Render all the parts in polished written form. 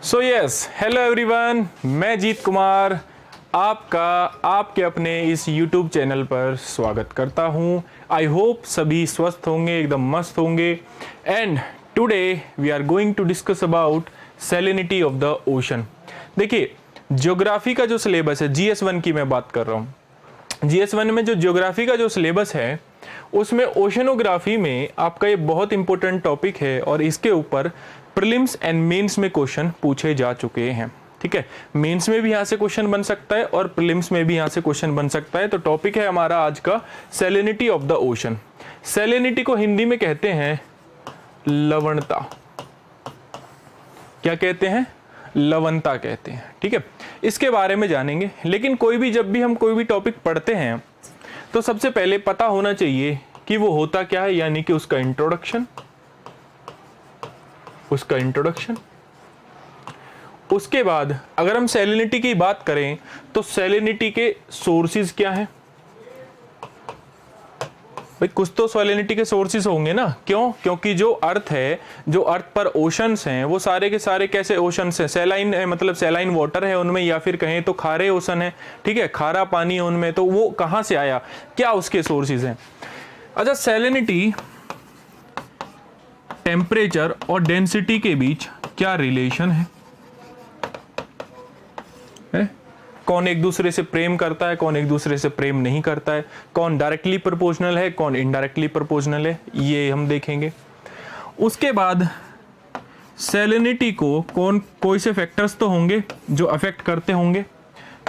So yes, hello everyone, मैं जीत कुमार आपका आपके अपने इस YouTube चैनल पर स्वागत करता हूं। आई होप सभी स्वस्थ होंगे, एकदम मस्त होंगे। And today we are going to discuss about salinity of the ocean. देखिए, ज्योग्राफी का जो सिलेबस है, GS1 की मैं बात कर रहा हूँ। GS1 में जो ज्योग्राफी का जो सिलेबस है उसमें ओशनोग्राफी में आपका ये बहुत इंपॉर्टेंट टॉपिक है और इसके ऊपर प्रीलिम्स एंड मेंस में क्वेश्चन पूछे जा चुके हैं। ठीक है, मेंस में भी यहाँ से क्वेश्चन बन सकता है और प्रीलिम्स में भी यहाँ से क्वेश्चन बन सकता है। तो टॉपिक है हमारा आज का salinity of the ocean. Salinity को हिंदी में कहते हैं लवणता। क्या कहते हैं? लवणता कहते हैं। ठीक है, इसके बारे में जानेंगे। लेकिन जब भी हम कोई भी टॉपिक पढ़ते हैं तो सबसे पहले पता होना चाहिए कि वो होता क्या है, यानी कि उसका इंट्रोडक्शन। उसके बाद अगर हम सैलिनिटी की बात करें तो सैलिनिटी के सोर्सेज क्या हैं। भाई कुछ तो सैलिनिटी के सोर्सेज होंगे ना। क्यों? क्योंकि जो अर्थ है, जो अर्थ पर ओशंस हैं, वो सारे के सारे कैसे ओशंस हैं? सैलाइन है, मतलब सैलाइन वाटर है उनमें, या फिर कहें तो खारे ओशन है। ठीक है, खारा पानी है उनमें। तो वो कहां से आया, क्या उसके सोर्सेज हैं? अच्छा, सैलिनिटी टेम्परेचर और डेंसिटी के बीच क्या रिलेशन है? कौन एक दूसरे से प्रेम करता है, कौन एक दूसरे से प्रेम नहीं करता है, कौन डायरेक्टली प्रोपोर्शनल है, कौन इनडायरेक्टली प्रोपोर्शनल है, ये हम देखेंगे। उसके बाद सैलिनिटी को कोई से फैक्टर्स तो होंगे जो अफेक्ट करते होंगे।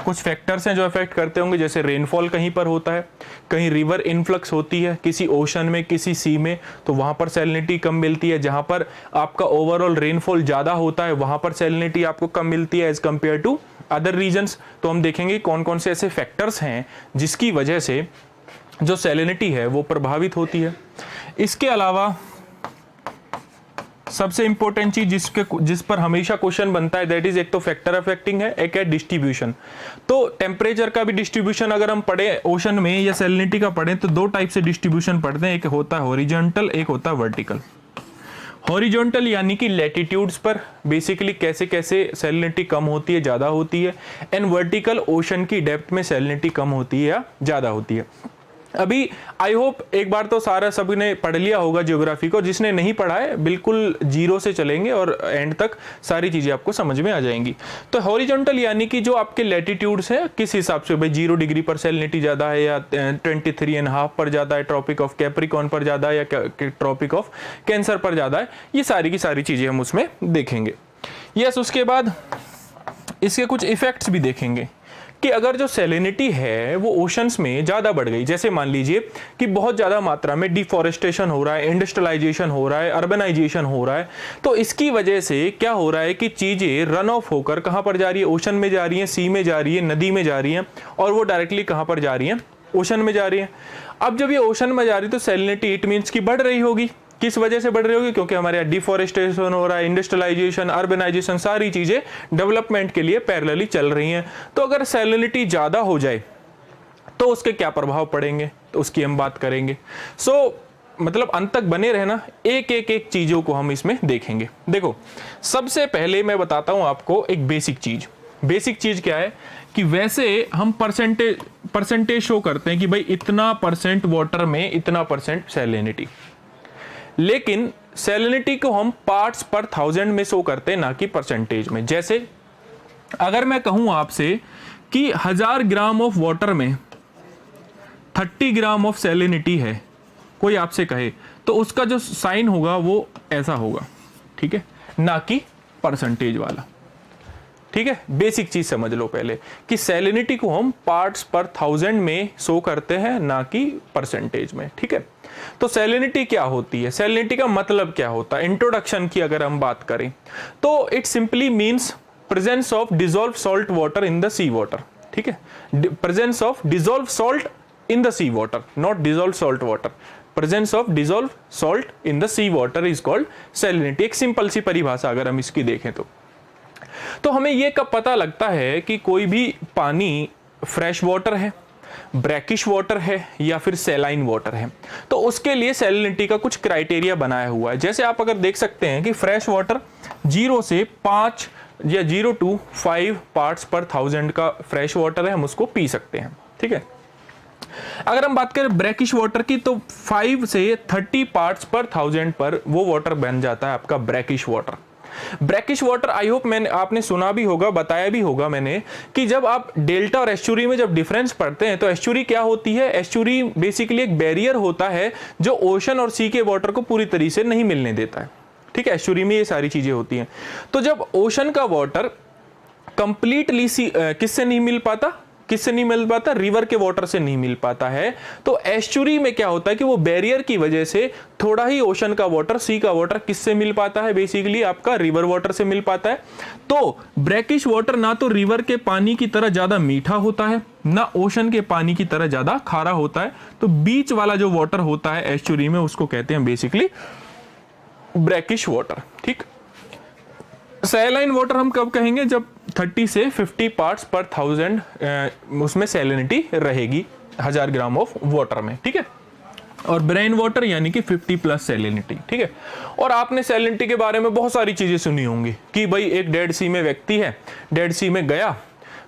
कुछ फैक्टर्स हैं जो अफेक्ट करते होंगे, जैसे रेनफॉल कहीं पर होता है, कहीं रिवर इनफ्लक्स होती है किसी ओशन में, किसी सी में, तो वहां पर सैलिनिटी कम मिलती है। जहां पर आपका ओवरऑल रेनफॉल ज्यादा होता है वहां पर सैलिनिटी आपको कम मिलती है as compare to other regions. तो हम देखेंगे कौन कौन से ऐसे फैक्टर्स हैं जिसकी वजह से जो सैलिनिटी है वो प्रभावित होती है। इसके अलावा सबसे इंपॉर्टेंट चीज जिस पर हमेशा क्वेश्चन बनता है, दैट इज एक तो फैक्टर अफेक्टिंग है, एक है डिस्ट्रीब्यूशन। तो टेम्परेचर का भी डिस्ट्रीब्यूशन अगर हम पढ़े ओशन में या सैलिनिटी का पढ़े तो दो टाइप से डिस्ट्रीब्यूशन पढ़ते हैं, एक होता है हॉरिजॉन्टल, एक होता है वर्टिकल। हॉरिजॉन्टल यानी कि लैटिट्यूड्स पर बेसिकली कैसे कैसे सैलिनिटी कम होती है, ज्यादा होती है। एंड वर्टिकल ओशन की डेप्थ में सैलिनिटी कम होती है या ज्यादा होती है। अभी आई होप एक बार तो सारा सभी ने पढ़ लिया होगा ज्योग्राफी को। जिसने नहीं पढ़ा है बिल्कुल जीरो से चलेंगे और एंड तक सारी चीजें आपको समझ में आ जाएंगी। तो हॉरिजॉन्टल यानी कि जो आपके लैटिट्यूड्स हैं, किस हिसाब से, भाई 0 डिग्री पर सैलिनिटी ज्यादा है या 23.5 पर ज्यादा है, ट्रॉपिक ऑफ कैप्रिकॉर्न पर ज्यादा है या ट्रॉपिक ऑफ कैंसर पर ज्यादा है, ये सारी की सारी चीजें हम उसमें देखेंगे। यस, उसके बाद इसके कुछ इफेक्ट्स भी देखेंगे कि अगर जो सैलिनिटी है वो ओशंस में ज्यादा बढ़ गई, जैसे मान लीजिए कि बहुत ज्यादा मात्रा में डिफॉरेस्टेशन हो रहा है, इंडस्ट्रियलाइजेशन हो रहा है, अर्बनाइजेशन हो रहा है, तो इसकी वजह से क्या हो रहा है कि चीजें रन ऑफ होकर कहां पर जा रही है? ओशन में जा रही है, सी में जा रही है, नदी में जा रही है, और वो डायरेक्टली कहां पर जा रही है? ओशन में जा रही है। अब जब ये ओशन में जा रही है तो सैलिनिटी इट मीन्स की बढ़ रही होगी। किस वजह से बढ़ रही होगी? क्योंकि हमारे यहाँ डिफॉरेस्टेशन हो रहा है, इंडस्ट्रियलाइजेशन, अर्बनाइजेशन, सारी चीजें डेवलपमेंट के लिए पैरेलली चल रही हैं। तो अगर सैलिनिटी ज्यादा हो जाए तो उसके क्या प्रभाव पड़ेंगे, तो उसकी हम बात करेंगे। मतलब अंत तक बने रहना, एक चीजों को हम इसमें देखेंगे। देखो, सबसे पहले मैं बताता हूं आपको एक बेसिक चीज क्या है कि वैसे हम परसेंटेज शो करते हैं कि भाई इतना परसेंट वाटर में इतना परसेंट सैलिनिटी, लेकिन सैलिनिटी को हम पार्ट्स पर 1000 में शो करते हैं, ना कि परसेंटेज में। जैसे अगर मैं कहूं आपसे कि 1000 ग्राम ऑफ वाटर में 30 ग्राम ऑफ सैलिनिटी है, कोई आपसे कहे, तो उसका जो साइन होगा वो ऐसा होगा। ठीक है, ना कि परसेंटेज वाला। ठीक है, बेसिक चीज समझ लो पहले कि सैलिनिटी को हम पार्ट्स पर 1000 में शो करते हैं, ना कि परसेंटेज में। ठीक है, तो सैलिनिटी क्या होती है, सैलिनिटी का मतलब क्या होता है? इंट्रोडक्शन की अगर हम बात करें तो it simply means presence of dissolve salt water in the sea water. ठीक है, presence of dissolve salt in the sea water, not dissolve salt water. Presence of dissolve salt in the sea water is called salinity. एक simple सी परिभाषा अगर हम इसकी देखें तो हमें यह कब पता लगता है कि कोई भी पानी फ्रेश वाटर है, ब्रैकिश वाटर है या फिर सैलाइन वाटर है? तो उसके लिए सैलिनिटी का कुछ क्राइटेरिया बनाया हुआ है। जैसे आप अगर देख सकते हैं कि फ्रेश वाटर 0 से 5 या 0 to 5 पार्ट्स पर 1000 का फ्रेश वाटर है, हम उसको पी सकते हैं। ठीक है, अगर हम बात करें ब्रैकिश वाटर की तो 5 से 30 पार्ट्स पर 1000 पर वो वाटर बन जाता है आपका brackish water. Brackish water I hope मैंने आपने सुना भी होगा, बताया भी होगा मैंने, कि जब आप डेल्टा और एस्चुरी में जब डिफरेंस पढ़ते हैं तो एस्चुरी क्या होती है, एस्चुरी बेसिकली एक बैरियर होता है जो ओशन और सी के वाटर को पूरी तरीके से नहीं मिलने देता है। ठीक है, एस्चुरी में ये सारी चीजें होती हैं। तो जब ओशन का वाटर कंप्लीटली किससे नहीं मिल पाता, किससे नहीं मिल पाता, रिवर के वाटर से नहीं मिल पाता है, तो एस्चुरी में क्या होता है कि वो बैरियर की वजह से थोड़ा ही ओशन का वाटर, सी का वाटर किससे मिल पाता है, बेसिकली आपका रिवर वाटर से मिल पाता है। तो ब्रैकिश वाटर ना तो रिवर के पानी की तरह ज्यादा मीठा होता है, ना ओशन के पानी की तरह ज्यादा खारा होता है। तो बीच वाला जो वाटर होता है एस्चुरी में, उसको कहते हैं बेसिकली ब्रैकिश वाटर। ठीक, सैलाइन वाटर हम कब कहेंगे, जब 30 से 50 पार्ट्स पर 1000 उसमें सैलिनिटी रहेगी 1000 ग्राम ऑफ वाटर में। ठीक है, और ब्रेन वाटर यानी कि 50 प्लस सैलिनिटी। ठीक है, और आपने सैलिनिटी के बारे में बहुत सारी चीजें सुनी होंगी कि भाई एक डेड सी में व्यक्ति है, डेड सी में गया,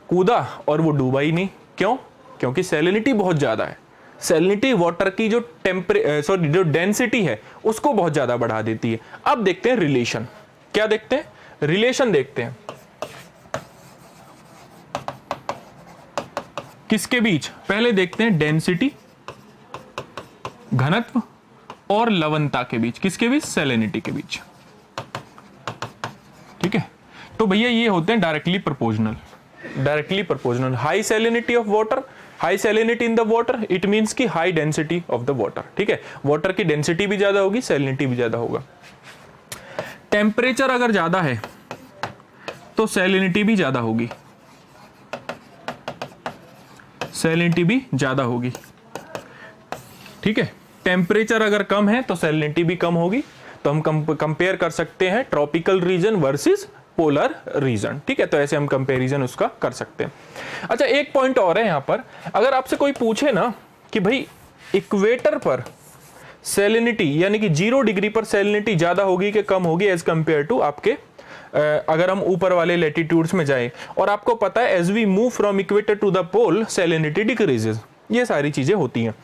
कूदा और वो डूबा ही नहीं। क्यों? क्योंकि सैलिनिटी बहुत ज्यादा है। सैलिनिटी वाटर की जो जो डेंसिटी है उसको बहुत ज्यादा बढ़ा देती है। अब देखते हैं रिलेशन, क्या देखते हैं, रिलेशन देखते हैं किसके बीच, पहले देखते हैं डेंसिटी, घनत्व और लवणता के बीच, किसके बीच, सैलिनिटी के बीच। ठीक है, तो भैया ये होते हैं directly proportional. Directly proportional, high salinity of water, high salinity in the water, it means की high density of the water. ठीक है, वाटर की डेंसिटी भी ज्यादा होगी, सैलिनिटी भी ज्यादा होगा। टेम्परेचर अगर ज्यादा है तो सैलिनिटी भी ज्यादा होगी, सैलिनिटी भी ज्यादा होगी। ठीक है, टेम्परेचर अगर कम है तो सैलिनिटी भी कम होगी। तो हम कंपेयर कर सकते हैं tropical region versus polar region. ठीक है, तो ऐसे हम कंपैरिजन उसका कर सकते हैं। अच्छा, एक पॉइंट और है यहां पर, अगर आपसे कोई पूछे ना कि भाई इक्वेटर पर सैलिनिटी यानी कि 0 डिग्री पर सैलिनिटी ज्यादा होगी कि कम होगी एज कंपेयर टू आपके अगर हम ऊपर वाले लैटिट्यूड्स में जाएं, और आपको पता है as we move from equator to the pole salinity decreases, ये सारी चीजें होती हैं।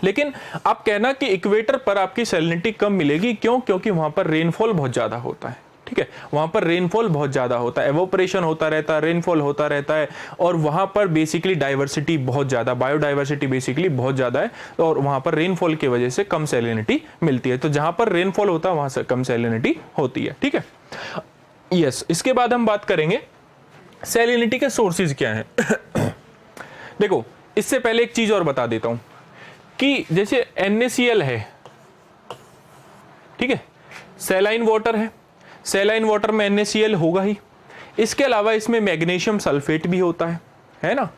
लेकिन आप कहना कि इक्वेटर पर आपकी सैलिनिटी कम मिलेगी, क्यों? क्योंकि वहां पर रेनफॉल बहुत ज्यादा होता है। ठीक है, वहां पर रेनफॉल बहुत ज्यादा होता है, एवोपरेशन होता रहता है, रेनफॉल होता रहता है, और वहां पर बेसिकली डाइवर्सिटी बहुत ज्यादा, बायोडाइवर्सिटी बेसिकली बहुत ज्यादा है, और वहां पर रेनफॉल की वजह से कम सैलिनिटी मिलती है। तो जहां पर रेनफॉल होता है वहां से कम सैलिनिटी होती है। ठीक है, यस। इसके बाद हम बात करेंगे सैलिनिटी के सोर्सेज क्या हैं। देखो, इससे पहले एक चीज और बता देता हूं कि जैसे NaCl है, ठीक है, सैलाइन वाटर है, सैलाइन वाटर में NaCl होगा ही। इसके अलावा इसमें मैग्नीशियम सल्फेट भी होता है ना।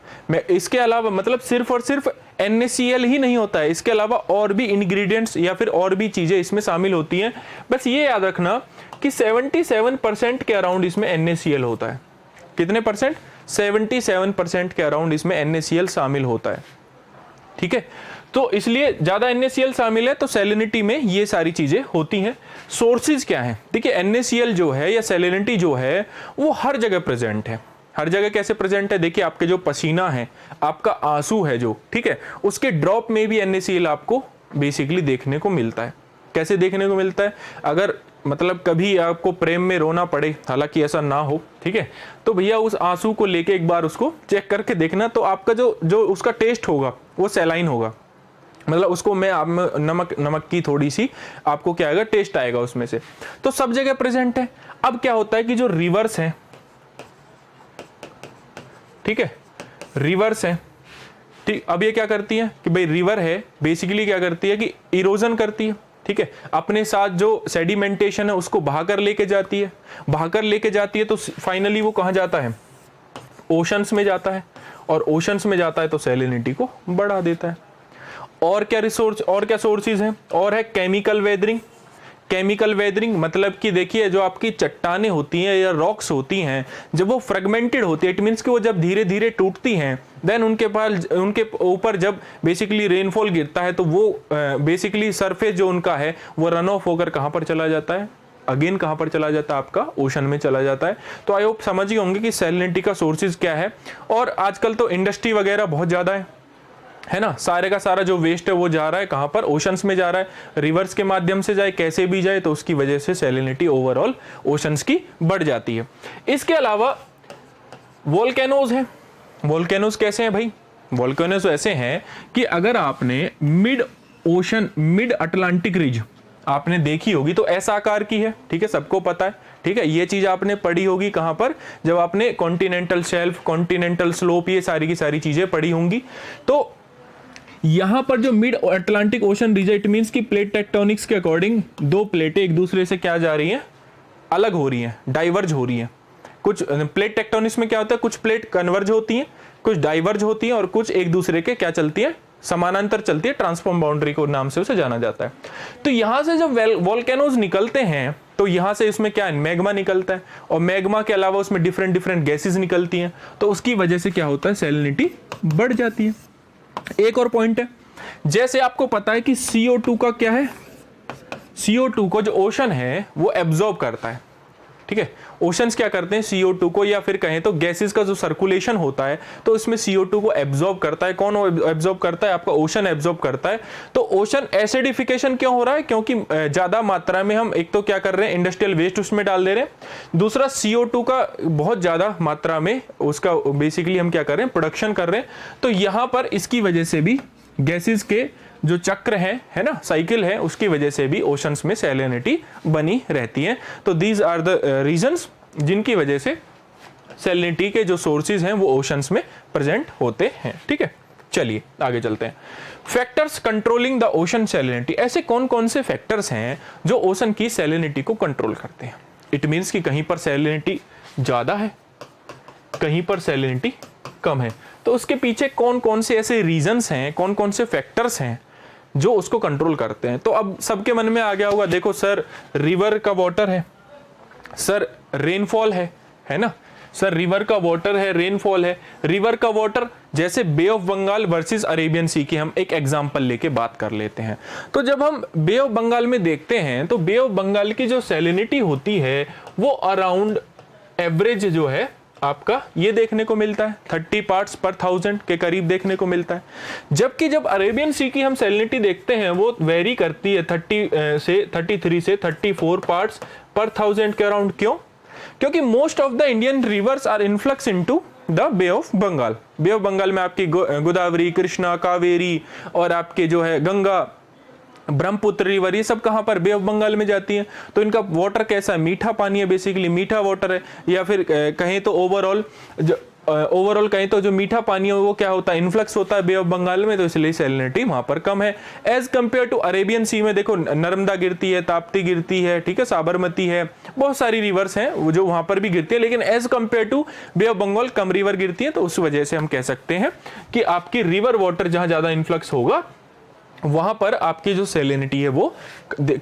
इसके अलावा मतलब सिर्फ और सिर्फ NaCl ही नहीं होता है, इसके अलावा और भी इंग्रेडिएंट्स या फिर और भी चीजें इसमें शामिल होती हैं। बस ये याद रखना कि 77% के अराउंड इसमें NaCl होता है। कितने परसेंट? 77% के अराउंड इसमें NaCl शामिल होता है। ठीक है, तो इसलिए ज्यादा NaCl शामिल है तो सैलिनिटी में ये सारी चीजें होती हैं। सोर्सेज क्या हैं? देखिए, NaCl जो है या सैलिनिटी जो है वो हर जगह प्रेजेंट है। हर जगह कैसे प्रेजेंट है? देखिए, आपके जो पसीना है, आपका आंसू है जो, ठीक है, उसके ड्रॉप में भी NaCl आपको बेसिकली देखने को मिलता है। कैसे देखने को मिलता है? अगर मतलब कभी आपको प्रेम में रोना पड़े, हालांकि ऐसा ना हो, ठीक है, तो भैया उस आंसू को लेके एक बार उसको चेक करके देखना, तो आपका जो उसका टेस्ट होगा वो सैलाइन होगा। मतलब उसको मैं आप नमक की थोड़ी सी आपको क्या आएगा, टेस्ट आएगा उसमें से। तो सब जगह प्रेजेंट है। अब क्या होता है कि जो रिवर्स है, ठीक है, रिवर्स है, ठीक, अब ये क्या करती है कि भाई रिवर है, बेसिकली क्या करती है कि इरोजन करती है। ठीक है, अपने साथ जो सेडिमेंटेशन है उसको बहाकर लेके जाती है, बहाकर लेके जाती है, तो फाइनली वो कहां जाता है? ओशंस में जाता है, और ओशंस में जाता है तो सैलिनिटी को बढ़ा देता है। और क्या रिसोर्स, और क्या सोर्सेज हैं? और है केमिकल वेदरिंग। केमिकल वेदरिंग मतलब कि देखिए, जो आपकी चट्टानें होती हैं या रॉक्स होती हैं, जब वो फ्रेगमेंटेड होती है, इट मीन्स कि वो जब धीरे धीरे टूटती हैं, देन उनके ऊपर जब बेसिकली रेनफॉल गिरता है तो वो बेसिकली सरफेस जो उनका है वो रन ऑफ होकर कहां पर चला जाता है? अगेन कहाँ पर चला जाता है, आपका ओशन में चला जाता है। तो आई होप समझ गए होंगे कि सैलिनिटी का सोर्सेज क्या है। और आजकल तो इंडस्ट्री वगैरह बहुत ज़्यादा है ना, सारे का सारा जो वेस्ट है वो जा रहा है कहाँ पर, ओशंस में जा रहा है, रिवर्स के माध्यम से जाए कैसे भी जाए, तो उसकी वजह से सैलिनिटी ओवरऑल ओशंस की बढ़ जाती है। इसके अलावा वोल्केनोज हैं। वोल्केनोज कैसे हैं भाई? वोल्केनोज ऐसे हैं कि अगर आपने mid ocean, mid Atlantic ridge आपने देखी होगी तो ऐसा आकार की है, ठीक है, सबको पता है, ठीक है, ये चीज आपने पढ़ी होगी कहां पर, जब आपने कॉन्टिनेंटल शेल्फ, कॉन्टिनेंटल स्लोप, ये सारी की सारी चीजें पढ़ी होंगी। तो यहां पर जो mid Atlantic ocean region, it means कि प्लेट टेक्टोनिक्स के अकॉर्डिंग दो प्लेटें एक दूसरे से क्या जा रही हैं, अलग हो रही हैं, डाइवर्ज हो रही हैं। कुछ प्लेट टेक्टोनिक्स में क्या होता है, कुछ प्लेट कन्वर्ज होती हैं, कुछ डाइवर्ज होती हैं, और कुछ एक दूसरे के क्या चलती है, समानांतर चलती है, ट्रांसफॉर्म बाउंड्री को नाम से उसे जाना जाता है। तो यहां से जब वोल्केनोज निकलते हैं तो यहां से इसमें क्या है, मैग्मा निकलता है, और मैग्मा के अलावा उसमें डिफरेंट डिफरेंट गैसेस निकलती हैं, तो उसकी वजह से क्या होता है, सैलिनिटी बढ़ जाती है। एक और पॉइंट है, जैसे आपको पता है कि CO2 का क्या है, CO2 को जो ओशन है वो एब्जॉर्ब करता है, ठीक है, ओशंस क्या करते हैं CO2 को, या फिर कहें तो गैसेस का जो सर्कुलेशन होता है तो इसमें CO2 को एब्जॉर्ब करता है। कौन एब्जॉर्ब करता है, आपका ओशन एब्जॉर्ब करता है। तो ओशन एसिडिफिकेशन क्यों हो रहा है, क्योंकि ज्यादा मात्रा में हम एक तो क्या कर रहे हैं, इंडस्ट्रियल वेस्ट उसमें डाल दे रहे हैं, दूसरा CO2 का बहुत ज्यादा मात्रा में उसका बेसिकली हम क्या कर रहे हैं, प्रोडक्शन कर रहे हैं। तो यहां पर इसकी वजह से भी गैसेस के जो चक्र है ना, साइकिल है, उसकी वजह से भी ओशंस में सैलिनिटी बनी रहती है। तो दीज आर द रीजंस जिनकी वजह से सैलिनिटी के जो सोर्सेज हैं वो ओशंस में प्रेजेंट होते हैं, ठीक है। चलिए आगे चलते हैं। Factors controlling the ocean salinity, ऐसे कौन कौन से फैक्टर्स हैं जो ओशन की सैलिनिटी को कंट्रोल करते हैं। इट मीन्स कि कहीं पर सैलिनिटी ज्यादा है, कहीं पर सैलिनिटी कम है, तो उसके पीछे कौन कौन से ऐसे रीजंस हैं, कौन कौन से फैक्टर्स हैं जो उसको कंट्रोल करते हैं। तो अब सबके मन में आ गया होगा, देखो सर रिवर का वाटर है, सर रेनफॉल है ना, सर रिवर का वाटर है, रेनफॉल है। रिवर का वाटर जैसे बे ऑफ बंगाल वर्सेस अरेबियन सी की हम एक एग्जांपल लेके बात कर लेते हैं। तो जब हम बे ऑफ बंगाल में देखते हैं तो बे ऑफ बंगाल की जो सैलिनिटी होती है वो अराउंड एवरेज जो है आपका ये देखने को मिलता है 30 पार्ट्स पर 1000 के करीब देखने को मिलता है। जबकि जब अरेबियन सी की हम सैलिनिटी देखते हैं वो वेरी करती है 33 से 34 पार्ट्स पर 1000 के अराउंड। क्यों? क्योंकि most of the Indian rivers are influx into the Bay of Bengal. Bay of Bengal में आपकी गोदावरी, कृष्णा, कावेरी और आपके जो है गंगा, ब्रह्मपुत्र रिवर, ये सब कहां पर, बे ऑफ बंगाल में जाती हैं। तो इनका वाटर कैसा है, मीठा पानी है, बेसिकली मीठा वाटर है, या फिर कहें तो ओवरऑल कहें तो जो मीठा पानी है वो क्या होता है, इन्फ्लक्स होता है बे ऑफ बंगाल में, तो इसलिए सैलिनिटी वहां पर कम है। एज कंपेयर टू अरेबियन सी में देखो नर्मदा गिरती है, ताप्ती गिरती है, ठीक है, साबरमती है, बहुत सारी रिवर्स हैं वो जो वहां पर भी गिरती है, लेकिन as compare to Bay of Bengal कम रिवर गिरती है। तो उस वजह से हम कह सकते हैं कि आपकी रिवर वाटर जहां ज्यादा इन्फ्लक्स होगा वहां पर आपकी जो सैलिनिटी है वो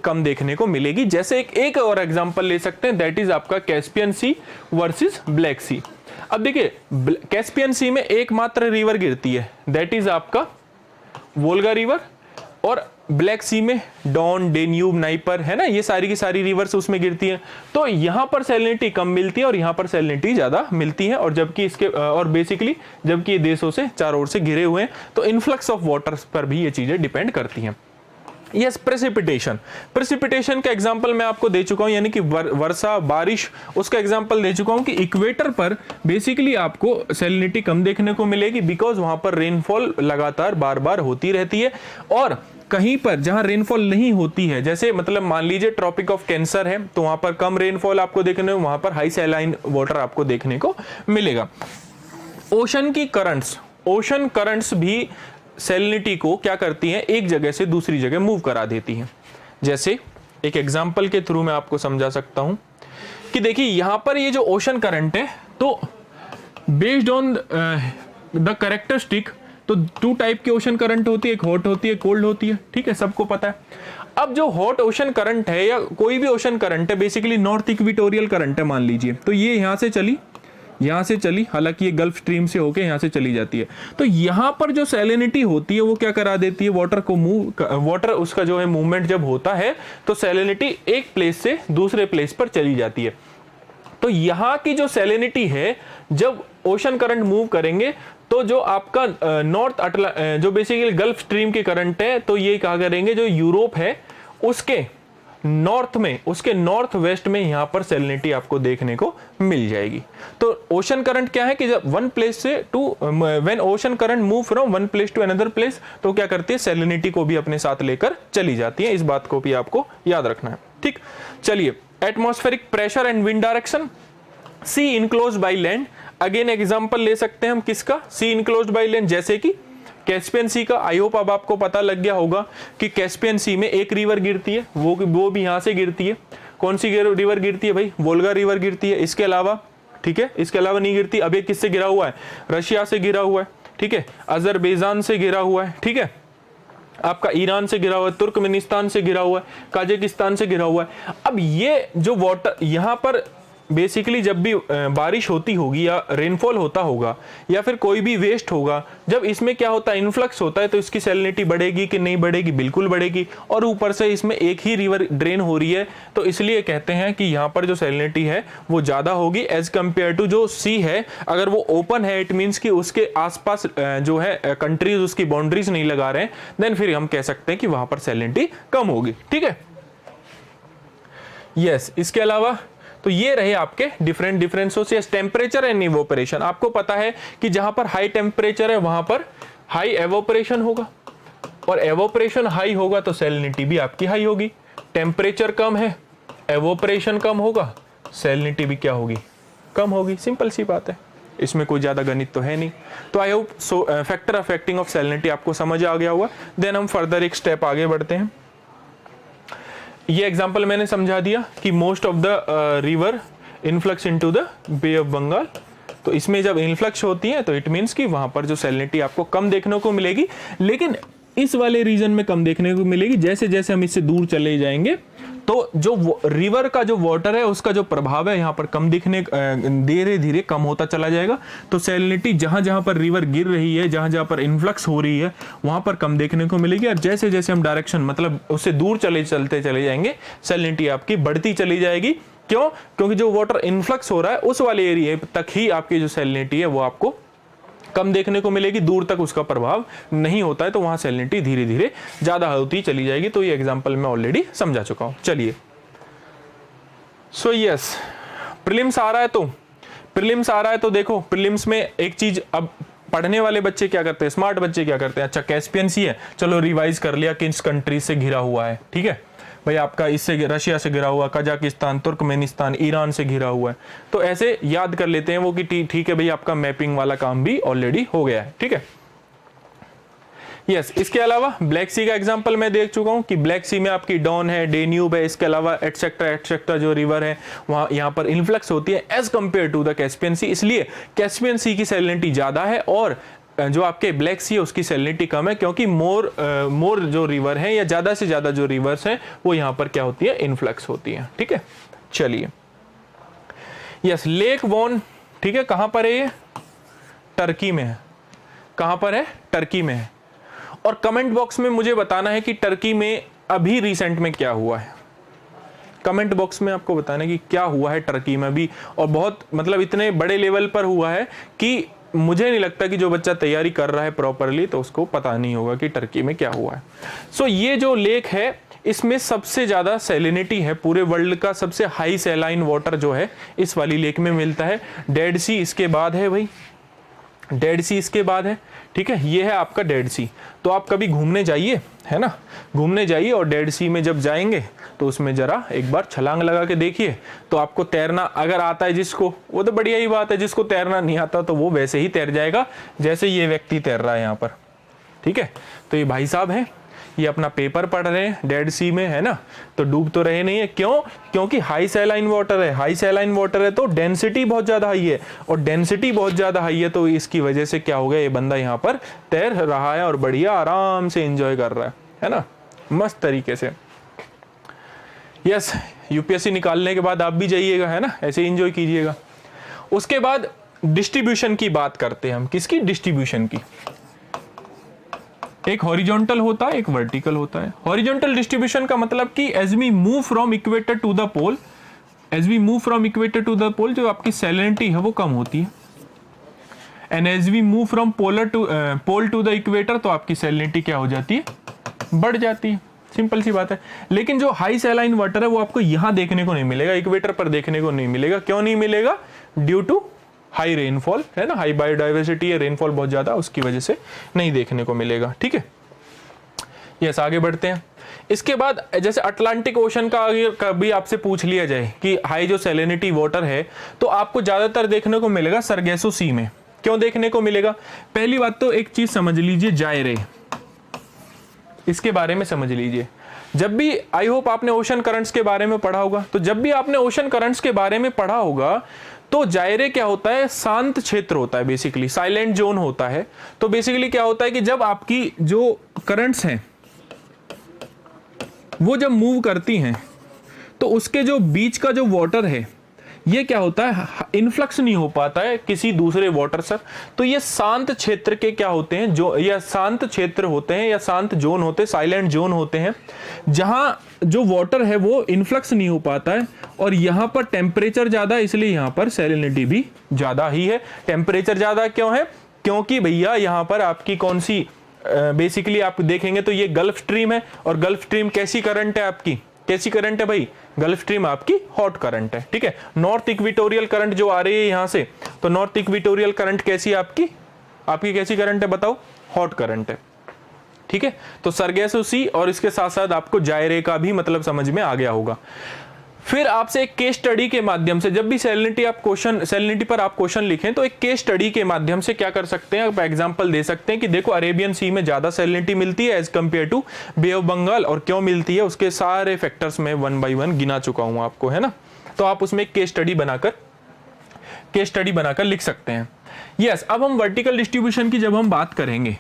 कम देखने को मिलेगी। जैसे एक और एग्जांपल ले सकते हैं, दैट इज आपका कैस्पियन सी वर्सेस ब्लैक सी। अब देखिए कैस्पियन सी में एकमात्र रिवर गिरती है, दैट इज आपका वोल्गा रिवर, और ब्लैक सी में डॉन, डेन्यूब, नाइपर, है ना, ये सारी की सारी रिवर्स उसमें गिरती हैं। तो यहां पर सैलिनिटी कम मिलती है और यहां पर सैलिनिटी ज्यादा मिलती है। और जबकि इसके और बेसिकली जबकि ये देशों से चारों ओर से घिरे हुए हैं, तो इन्फ्लक्स ऑफ वाटर्स पर भी ये चीजें डिपेंड करती हैं। यस, प्रेसिपिटेशन का एग्जांपल मैं आपको दे चुका हूं, यानी कि वर्षा, बारिश, उसका एग्जांपल दे चुका हूं कि इक्वेटर पर बेसिकली आपको सैलिनिटी कम देखने को मिलेगी, बिकॉज वहां पर रेनफॉल लगातार बार बार होती रहती है। और कहीं पर जहां रेनफॉल नहीं होती है, जैसे मतलब मान लीजिए ट्रॉपिक ऑफ कैंसर है, तो वहां पर कम रेनफॉल आपको देखने को, वहां पर हाई सैलाइन वाटर आपको देखने को मिलेगा। ओशन करंट्स भी सैलिनिटी को क्या करती हैं, एक जगह से दूसरी जगह मूव करा देती हैं। जैसे एक एग्जांपल के थ्रू मैं आपको समझा सकता हूं कि देखिए यहां पर ये जो ओशन करंट है, तो बेस्ड ऑन द कैरेक्टरिस्टिक, तो 2 टाइप की ओशन करंट होती है, एक हॉट होती है, कोल्ड होती है, ठीक है, सबको पता है। अब जो हॉट ओशन करंट है या कोई भी ओशन करंट है, बेसिकली नॉर्थ इक्वेटोरियल करंट है मान लीजिए, तो ये यहां से चली यहाँ से चली, हालांकि ये गल्फ स्ट्रीम से होके यहाँ से चली जाती है। तो यहाँ पर जो सैलिनिटी होती है वो क्या करा देती है, वाटर को वाटर उसका जो है मूवमेंट जब होता है तो सैलिनिटी एक प्लेस से दूसरे प्लेस पर चली जाती है। तो यहाँ की जो सैलिनिटी है, जब ओशन करंट मूव करेंगे तो जो आपका जो बेसिकली गल्फ स्ट्रीम के करंट है, तो ये क्या करेंगे, जो यूरोप है उसके नॉर्थ में, उसके नॉर्थ वेस्ट में यहां पर सैलिनिटी आपको देखने को मिल जाएगी। तो ओशन करंट क्या है कि जब वन प्लेस से when ocean current move from one place to another place, तो क्या करती है, सैलिनिटी को भी अपने साथ लेकर चली जाती है। इस बात को भी आपको याद रखना है। ठीक, चलिए, atmospheric pressure and wind direction, sea enclose by land. Again example ले सकते हैं हम किसका, सी इनक्लोज बाई लैंड, जैसे कि कैस्पियन सी का। आई होप अब आपको पता लग गया होगा कि कैस्पियन सी में एक रिवर गिरती है, वो भी यहां से गिरती है। कौन सी रिवर गिरती है भाई, वोल्गा रिवर गिरती है। इसके अलावा, ठीक है, इसके अलावा नहीं गिरती। अब ये किससे गिरा हुआ है, रशिया से गिरा हुआ है, ठीक है, अजरबैजान से गिरा हुआ है, ठीक है, आपका ईरान से गिरा हुआ है, तुर्कमेनिस्तान से गिरा हुआ है, काजाकिस्तान से गिरा हुआ है। अब ये जो वाटर यहां पर बेसिकली जब भी बारिश होती होगी या रेनफॉल होता होगा या फिर कोई भी वेस्ट होगा, जब इसमें क्या होता है, इन्फ्लक्स होता है, तो इसकी सैलिनिटी बढ़ेगी कि नहीं बढ़ेगी, बिल्कुल बढ़ेगी। और ऊपर से इसमें एक ही रिवर ड्रेन हो रही है, तो इसलिए कहते हैं कि यहाँ पर जो सैलिनिटी है वो ज़्यादा होगी एज कम्पेयर टू जो सी है। अगर वो ओपन है, इट मीन्स कि उसके आसपास जो है कंट्रीज उसकी बाउंड्रीज नहीं लगा रहे हैं, देन फिर हम कह सकते हैं कि वहाँ पर सैलिनिटी कम होगी। ठीक है, यस। इसके अलावा तो ये रहे आपके different differences. Temperature and evaporation, आपको पता है कि जहां पर हाई टेम्परेचर है वहां पर हाई एवोपरेशन होगा, और एवोपरेशन हाई होगा तो सैलिनिटी भी आपकी हाई होगी। टेम्परेचर कम है, एवोपरेशन कम होगा, सैलिनिटी भी क्या होगी, कम होगी। सिंपल सी बात है, इसमें कोई ज्यादा गणित तो है नहीं। तो I hope factor affecting of salinity आपको समझ आ गया होगा। देन हम फर्दर एक स्टेप आगे बढ़ते हैं। ये एग्जांपल मैंने समझा दिया कि most of the river influx into the Bay of Bengal. तो इसमें जब इनफ्लक्स होती है तो इट मींस कि वहां पर जो सैलिनिटी आपको कम देखने को मिलेगी, लेकिन इस वाले रीजन में कम देखने को मिलेगी। जैसे जैसे हम इससे दूर चले जाएंगे तो जो रिवर का जो वाटर है उसका जो प्रभाव है यहाँ पर कम दिखने, धीरे धीरे कम होता चला जाएगा। तो सैलिनिटी जहां जहां पर रिवर गिर रही है, जहां जहां पर इन्फ्लक्स हो रही है, वहां पर कम देखने को मिलेगी। और जैसे जैसे हम डायरेक्शन मतलब उससे दूर चलते चले जाएंगे, सैलिनिटी आपकी बढ़ती चली जाएगी। क्यों? क्योंकि जो वाटर इन्फ्लक्स हो रहा है उस वाले एरिया तक ही आपकी जो सैलिनिटी है वो आपको कम देखने को मिलेगी, दूर तक उसका प्रभाव नहीं होता है, तो वहां सैलिनिटी धीरे धीरे ज्यादा होती चली जाएगी। तो ये एग्जांपल मैं ऑलरेडी समझा चुका हूं। चलिए, सो यस, प्रीलिम्स आ रहा है तो देखो, प्रीलिम्स में एक चीज, अब पढ़ने वाले बच्चे क्या करते हैं, स्मार्ट बच्चे क्या करते हैं, अच्छा कैस्पियन सी है, चलो रिवाइज कर लिया किस कंट्री से घिरा हुआ है। ठीक है भाई, आपका इससे रशिया से घिरा हुआ, कजाकिस्तान, तुर्कमेनिस्तान, ईरान से घिरा हुआ है, तो ऐसे याद कर लेते हैं वो कि ठीक है भाई, आपका मैपिंग वाला काम भी ऑलरेडी हो गया है। ठीक है, यस। इसके अलावा ब्लैक सी का एग्जांपल मैं देख चुका हूं कि ब्लैक सी में आपकी डॉन है, डेन्यूब है, इसके अलावा एटसेट्रा जो रिवर है वहां यहाँ पर इन्फ्लक्स होती है as compare to the Caspian Sea. इसलिए कैस्पियन सी की सैलिनिटी ज्यादा है और जो आपके ब्लैक सी है उसकी सैलिनिटी कम है, क्योंकि मोर जो रिवर है या ज्यादा से ज्यादा जो रिवर्स हैं वो यहाँ पर क्या होती है, इन्फ्लक्स होती है। ठीक है, चलिए, यस। लेक वॉन, ठीक है, कहां पर है ये, टर्की में है। कहां पर है, टर्की में है। और कमेंट बॉक्स में मुझे बताना है कि टर्की में अभी रिसेंट में क्या हुआ है। कमेंट बॉक्स में आपको बताना है कि क्या हुआ है टर्की में अभी, और बहुत मतलब इतने बड़े लेवल पर हुआ है कि मुझे नहीं लगता कि जो बच्चा तैयारी कर रहा है प्रॉपरली तो उसको पता नहीं होगा कि टर्की में क्या हुआ है। सो ये जो लेक है इसमें सबसे ज्यादा सैलिनिटी है, पूरे वर्ल्ड का सबसे हाई सैलाइन वाटर जो है इस वाली लेक में मिलता है। डेड सी इसके बाद है भाई, डेड सी इसके बाद है। ठीक है, ये है आपका डेड सी। तो आप कभी घूमने जाइए, है ना, घूमने जाइए और डेड सी में जब जाएंगे तो उसमें जरा एक बार छलांग लगा के देखिए, तो आपको तैरना अगर आता है जिसको, वो तो बढ़िया ही बात है, जिसको तैरना नहीं आता तो वो वैसे ही तैर जाएगा जैसे ये व्यक्ति तैर रहा है यहाँ पर। ठीक है, तो ये भाई साहब हैं, ये अपना पेपर पढ़ रहे हैं डेड सी में, है ना, तो डूब तो रहे नहीं है। क्यों? क्योंकि हाई सैलाइन वाटर है, हाई सैलाइन वाटर है तो डेंसिटी बहुत ज्यादा हाई है, और डेंसिटी बहुत ज्यादा हाई है तो इसकी वजह से क्या हो गया, ये बंदा यहाँ पर तैर रहा है और बढ़िया आराम से एंजॉय कर रहा है ना, मस्त तरीके से। यस, यूपीएससी निकालने के बाद आप भी जाइएगा, है ना, ऐसे एंजॉय कीजिएगा। उसके बाद डिस्ट्रीब्यूशन की बात करते हैं हम, किसकी? डिस्ट्रीब्यूशन की। एक हॉरिजॉन्टल होता है, एक वर्टिकल होता है। हॉरिजॉन्टल डिस्ट्रीब्यूशन का मतलब कि as we move from equator to the pole, as we move from equator to the pole, जो आपकी सैलिनिटी है वो कम होती है। And as we move from pole to the equator, तो आपकी सैलिनिटी क्या हो जाती है? बढ़ जाती है। सिंपल सी बात है। लेकिन जो हाई सैलाइन वाटर है वो आपको यहां देखने को नहीं मिलेगा, इक्वेटर पर देखने को नहीं मिलेगा। क्यों नहीं मिलेगा? ड्यू टू हाई रेनफॉल, है ना, हाई बायोडाइवर्सिटी है, रेनफॉल बहुत ज्यादा, उसकी वजह से नहीं देखने को मिलेगा। ठीक है, यस, आगे बढ़ते हैं। इसके बाद जैसे अटलांटिक ओशन का अगर कभी आपसे पूछ लिया जाए कि हाई जो सैलिनिटी वाटर है, तो आपको ज्यादातर देखने को मिलेगा सरगेसो सी में। क्यों देखने को मिलेगा? पहली बात तो एक चीज समझ लीजिए, जायरे, इसके बारे में समझ लीजिए। जब भी, आई होप आपने ओशन करंट्स के बारे में पढ़ा होगा, तो जब भी आपने ओशन करंट्स के बारे में पढ़ा होगा तो जायरे क्या होता है? शांत क्षेत्र होता है, बेसिकली साइलेंट जोन होता है। तो बेसिकली क्या होता है कि जब आपकी जो करंट्स हैं वो जब मूव करती हैं तो उसके जो बीच का जो वाटर है ये क्या होता है? इनफ्लक्स नहीं हो पाता है किसी दूसरे वाटर से। तो ये शांत क्षेत्र के क्या होते हैं? जो या शांत क्षेत्र होते हैं या शांत जोन होते हैं, साइलेंट जोन होते हैं, जहां जो वाटर है वो इनफ्लक्स नहीं हो पाता है। और यहां पर टेम्परेचर ज्यादा है, इसलिए यहां पर सैलिनिटी भी ज्यादा ही है। टेम्परेचर ज्यादा क्यों है? क्योंकि भैया यहां पर आपकी कौन सी, बेसिकली आप देखेंगे तो ये गल्फ स्ट्रीम है, और गल्फ स्ट्रीम कैसी करंट है आपकी? कैसी करंट है भाई? गल्फ स्ट्रीम आपकी हॉट करंट है। ठीक है, नॉर्थ इक्वेटोरियल करंट जो आ रही है यहां से, तो नॉर्थ इक्वेटोरियल करंट कैसी है आपकी? आपकी कैसी करंट है बताओ? हॉट करंट है। ठीक है, तो सरगेसो सी और इसके साथ साथ आपको जायरे का भी मतलब समझ में आ गया होगा। फिर आपसे एक केस स्टडी के माध्यम से, जब भी सैलिनिटी पर आप क्वेश्चन लिखें तो एक केस स्टडी के माध्यम से क्या कर सकते हैं? आप एग्जांपल दे सकते हैं कि देखो अरेबियन सी में ज्यादा सैलिनिटी मिलती है as compare to Bay of Bengal, और क्यों मिलती है उसके सारे फैक्टर्स में 1 by 1 गिना चुका हूं आपको, है ना। तो आप उसमें एक केस स्टडी बनाकर लिख सकते हैं। यस, अब हम वर्टिकल डिस्ट्रीब्यूशन की जब हम बात करेंगे,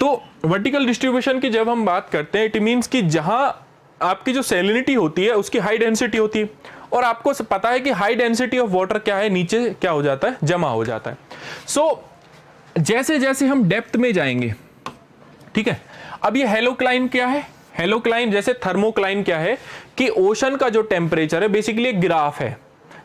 तो वर्टिकल डिस्ट्रीब्यूशन की जब हम बात करते हैं, इट मीन्स कि जहां आपकी जो सैलिनिटी होती है उसकी हाई डेंसिटी होती है, और आपको पता है कि हाई डेंसिटी ऑफ वाटर क्या है? नीचे क्या हो जाता है? जमा हो जाता है। सो जैसे जैसे हम डेप्थ में जाएंगे, ठीक है, अब ये हेलोक्लाइन क्या है? हेलोक्लाइन जैसे थर्मोक्लाइन क्या है कि ओशन का जो टेम्परेचर है बेसिकली एक ग्राफ है।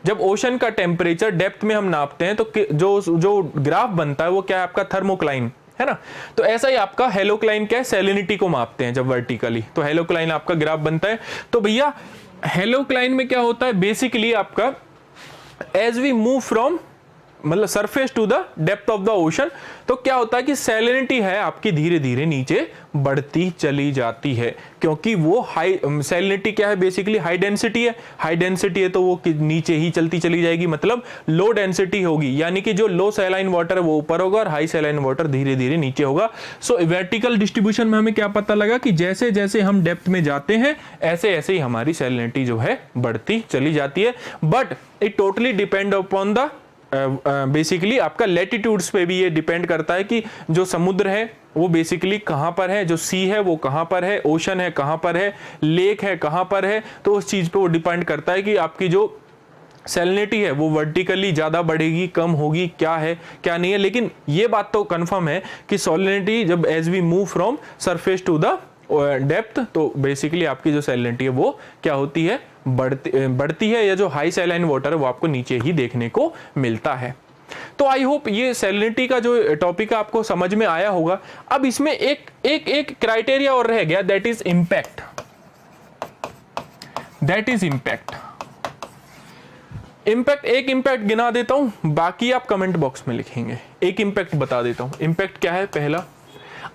जब ओशन का टेम्परेचर डेप्थ में हम नापते हैं तो जो ग्राफ बनता है वो क्या है? आपका थर्मोक्लाइन, है ना। तो ऐसा ही आपका हेलोक्लाइन क्या है? सैलिनिटी को मापते हैं जब वर्टिकली, तो हेलोक्लाइन आपका ग्राफ बनता है। तो भैया हेलोक्लाइन में क्या होता है? बेसिकली आपका एज वी मूव फ्रॉम मतलब surface to the depth of the ocean, तो क्या होता है कि सैलिनिटी है आपकी धीरे धीरे नीचे बढ़ती चली जाती है, क्योंकि वो हाई सैलिनिटी क्या है? बेसिकली हाई डेंसिटी है। हाई डेंसिटी है तो वो नीचे ही चलती चली जाएगी, मतलब लो डेंसिटी होगी, यानी कि जो लो सैलाइन वाटर है वो ऊपर होगा और हाई सैलाइन वाटर धीरे धीरे नीचे होगा। सो वर्टिकल डिस्ट्रीब्यूशन में हमें क्या पता लगा कि जैसे जैसे हम डेप्थ में जाते हैं ऐसे ऐसे ही हमारी सैलिनिटी जो है बढ़ती चली जाती है। But it totally depend upon the basically आपका लैटिट्यूड्स पे भी ये डिपेंड करता है कि जो समुद्र है वो बेसिकली कहां पर है, जो सी है वो कहां पर है, ओशन है कहां पर है, लेक है कहां पर है। तो उस चीज पे वो डिपेंड करता है कि आपकी जो सैलिनिटी है वो वर्टिकली ज्यादा बढ़ेगी, कम होगी, क्या है क्या नहीं है। लेकिन ये बात तो कंफर्म है कि सैलिनिटी जब as we move from surface to the depth, तो बेसिकली आपकी जो सैलिनिटी है वो क्या होती है? बढ़ती है, या जो हाई सैलाइन वाटर है वो आपको नीचे ही देखने को मिलता है। तो आई होप ये सैलिनिटी का जो टॉपिक आपको समझ में आया होगा। अब इसमें एक क्राइटेरिया और रह गया, दैट इज इंपैक्ट। एक इंपैक्ट गिना देता हूं, बाकी आप कमेंट बॉक्स में लिखेंगे। एक इंपैक्ट बता देता हूं। इंपैक्ट क्या है? पहला,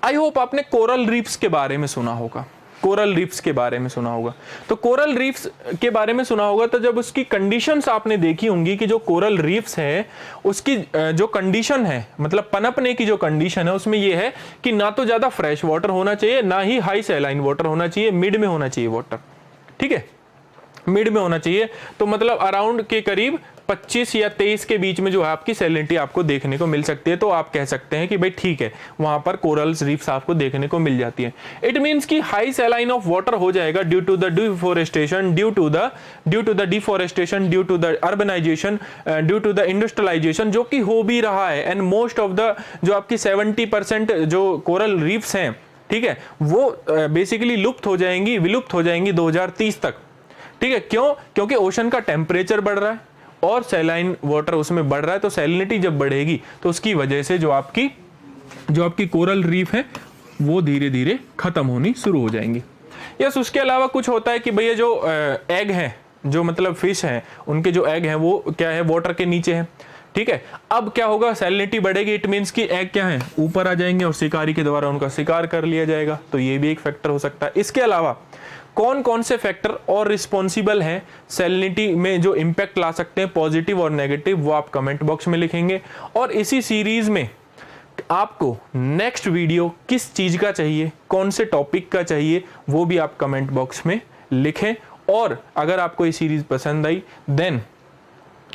आई होप आपने कोरल रीफ्स के बारे में सुना होगा। तो कोरल रीफ्स के बारे में सुना होगा, तो जब उसकी कंडीशंस आपने देखी होंगी कि जो कोरल रीफ्स है उसकी जो कंडीशन है, मतलब पनपने की जो कंडीशन है उसमें ये है कि ना तो ज्यादा फ्रेश वाटर होना चाहिए, ना ही हाई सैलाइन वाटर होना चाहिए, मिड में होना चाहिए वाटर। ठीक है, मिड में होना चाहिए। तो मतलब अराउंड के करीब 25 या 23 के बीच में जो है आपकी सैलिनिटी आपको देखने को मिल सकती है। तो आप कह सकते हैं कि भाई ठीक है, वहां पर कोरल्स रीफ्स आपको देखने को मिल जाती है। इट मींस कि हाई सैलाइन ऑफ वाटर हो जाएगा due to the deforestation, due to the deforestation, due to the urbanization, due to the industrialization, जो कि हो भी रहा है। एंड मोस्ट ऑफ द जो आपकी 70% जो कोरल रीफ्स हैं, ठीक है, वो बेसिकली विलुप्त हो जाएंगी 2030 तक। ठीक है, क्यों? क्योंकि ओशन का टेम्परेचर बढ़ रहा है और सैलाइन वाटर उसमें बढ़ रहा है। तो सैलिनिटी जब बढ़ेगी तो उसकी वजह से जो आपकी कोरल रीफ है वो धीरे धीरे खत्म होनी शुरू हो जाएंगी। यस, उसके अलावा कुछ होता है कि भैया जो एग है, जो मतलब फिश है, उनके जो एग हैं वो क्या है, वाटर के नीचे है। ठीक है, अब क्या होगा, सैलिनिटी बढ़ेगी, इट मींस कि एग क्या है, ऊपर आ जाएंगे और शिकारी के द्वारा उनका शिकार कर लिया जाएगा। तो ये भी एक फैक्टर हो सकता है। इसके अलावा कौन कौन से फैक्टर और रिस्पॉन्सिबल हैं सैलिनिटी में जो इंपैक्ट ला सकते हैं, पॉजिटिव और नेगेटिव, वो आप कमेंट बॉक्स में लिखेंगे। और इसी सीरीज में आपको नेक्स्ट वीडियो किस चीज का चाहिए, कौन से टॉपिक का चाहिए, वो भी आप कमेंट बॉक्स में लिखें। और अगर आपको ये सीरीज पसंद आई देन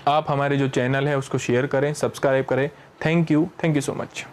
आप हमारे जो चैनल है उसको शेयर करें, सब्सक्राइब करें। Thank you so much.